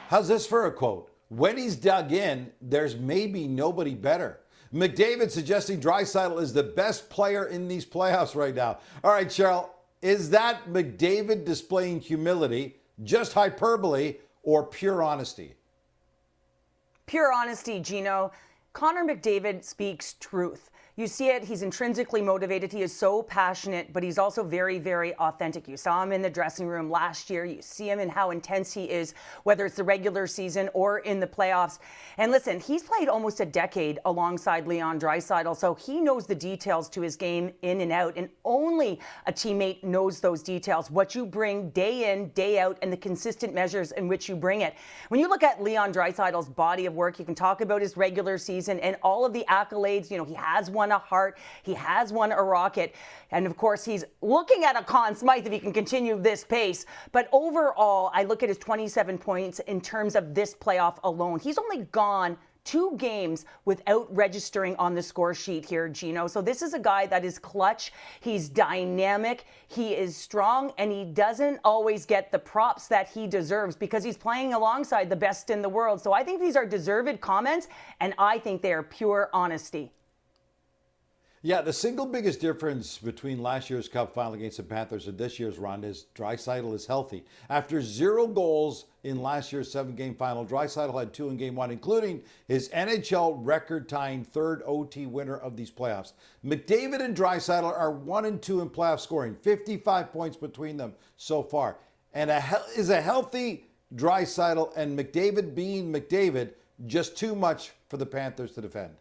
How's this for a quote? When he's dug in, there's maybe nobody better. McDavid suggesting Draisaitl is the best player in these playoffs right now. All right, Cheryl, is that McDavid displaying humility, just hyperbole, or pure honesty? Pure honesty, Gino. Connor McDavid speaks truth. You see it, he's intrinsically motivated. He is so passionate, but he's also very, very authentic. You saw him in the dressing room last year. You see him in how intense he is, whether it's the regular season or in the playoffs. And listen, he's played almost a decade alongside Leon Draisaitl, so he knows the details to his game in and out. And only a teammate knows those details, what you bring day in, day out, and the consistent measures in which you bring it. When you look at Leon Draisaitl's body of work, you can talk about his regular season and all of the accolades. You know, he has won a Hart, he has won a Rocket, and of course he's looking at a Conn Smythe if he can continue this pace. But overall, I look at his 27 points in terms of this playoff alone. He's only gone 2 games without registering on the score sheet here, Gino. So this is a guy that is clutch. He's dynamic. He is strong, and he doesn't always get the props that he deserves because he's playing alongside the best in the world. So I think these are deserved comments, and I think they are pure honesty. Yeah, the single biggest difference between last year's Cup Final against the Panthers and this year's run is Draisaitl is healthy. After 0 goals in last year's 7-game final, Draisaitl had 2 in Game 1, including his NHL record-tying 3rd OT winner of these playoffs. McDavid and Draisaitl are 1 and 2 in playoff scoring, 55 points between them so far. And is a healthy Draisaitl and McDavid being McDavid just too much for the Panthers to defend?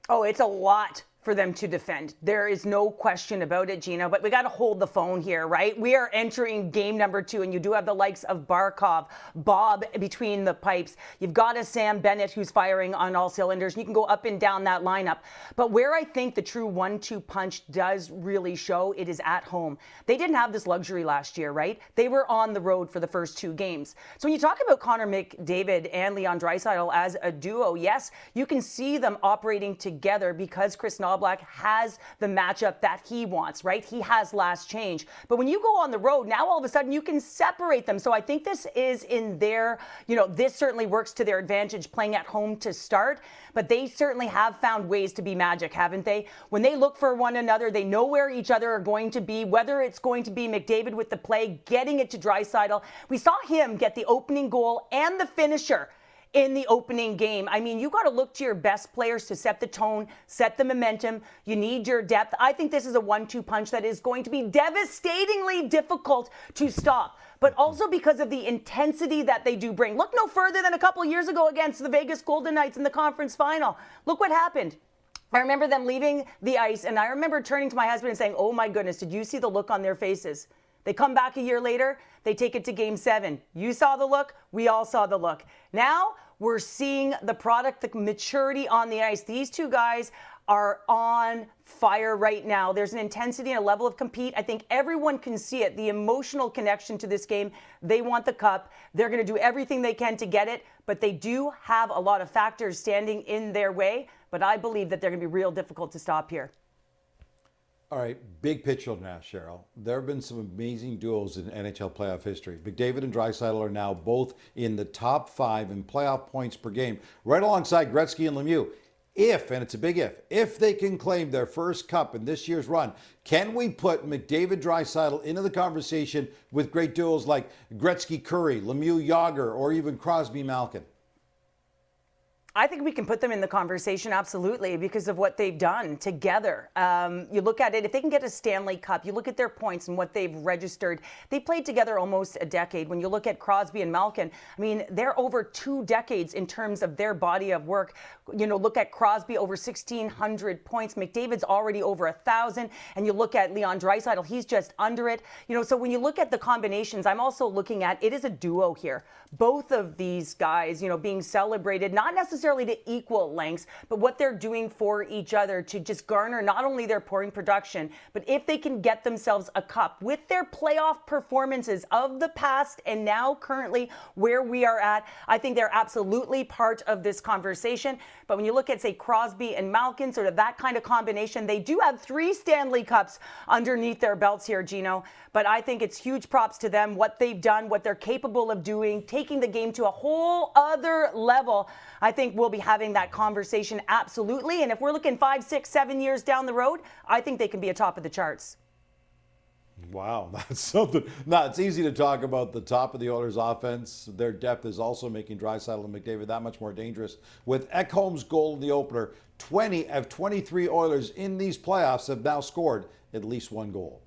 Oh, it's a lot for them to defend. There is no question about it, Gino, but we got to hold the phone here, right? We are entering game number 2, and you do have the likes of Barkov, Bob between the pipes. You've got a Sam Bennett who's firing on all cylinders, and you can go up and down that lineup. But where I think the true 1-2 punch does really show, it is at home. They didn't have this luxury last year, right? They were on the road for the first 2 games. So when you talk about Connor McDavid and Leon Draisaitl as a duo, yes, you can see them operating together because Chris Knoblauch has the matchup that he wants, right? He has last change. But when you go on the road, now all of a sudden you can separate them. So I think this is in their, this certainly works to their advantage playing at home to start. But they certainly have found ways to be magic, haven't they? When they look for one another, they know where each other are going to be, whether it's going to be McDavid with the play, getting it to Draisaitl. We saw him get the opening goal and the finisher in the opening game. I mean, you got to look to your best players to set the tone, set the momentum. You need your depth. I think this is a 1-2 punch that is going to be devastatingly difficult to stop, but also because of the intensity that they do bring. Look no further than a couple years ago against the Vegas Golden Knights in the conference final. Look what happened. I remember them leaving the ice, and I remember turning to my husband and saying, oh my goodness, did you see the look on their faces? They come back a year later, they take it to Game 7. You saw the look, we all saw the look. Now we're seeing the product, the maturity on the ice. These 2 guys are on fire right now. There's an intensity and a level of compete. I think everyone can see it, the emotional connection to this game. They want the cup. They're going to do everything they can to get it, but they do have a lot of factors standing in their way. But I believe that they're going to be real difficult to stop here. All right, big picture now, Cheryl. There have been some amazing duels in NHL playoff history. McDavid and Draisaitl are now both in the top 5 in playoff points per game, right alongside Gretzky and Lemieux. If, and it's a big if they can claim their first cup in this year's run, can we put McDavid Draisaitl into the conversation with great duels like Gretzky Curry, Lemieux Yager, or even Crosby Malkin? I think we can put them in the conversation, absolutely, because of what they've done together. You look at it, if they can get a Stanley Cup, you look at their points and what they've registered. They played together almost a decade. When you look at Crosby and Malkin, I mean, they're over 2 decades in terms of their body of work. Look at Crosby, over 1,600 points. McDavid's already over 1,000. And you look at Leon Draisaitl, he's just under it. So when you look at the combinations, I'm also looking at, it is a duo here. Both of these guys, being celebrated, not necessarily necessarily to equal lengths, but what they're doing for each other to just garner not only their pouring production, but if they can get themselves a cup with their playoff performances of the past and now currently where we are at, I think they're absolutely part of this conversation. But when you look at, say, Crosby and Malkin, sort of that kind of combination, they do have 3 Stanley Cups underneath their belts here, Gino. But I think it's huge props to them, what they've done, what they're capable of doing, taking the game to a whole other level. I think we'll be having that conversation absolutely. And if we're looking 5, 6, 7 years down the road, I think they can be atop of the charts. Wow, that's something. No, it's easy to talk about the top of the Oilers' offense. Their depth is also making Draisaitl and McDavid that much more dangerous. With Ekholm's goal in the opener, 20 of 23 Oilers in these playoffs have now scored at least 1 goal.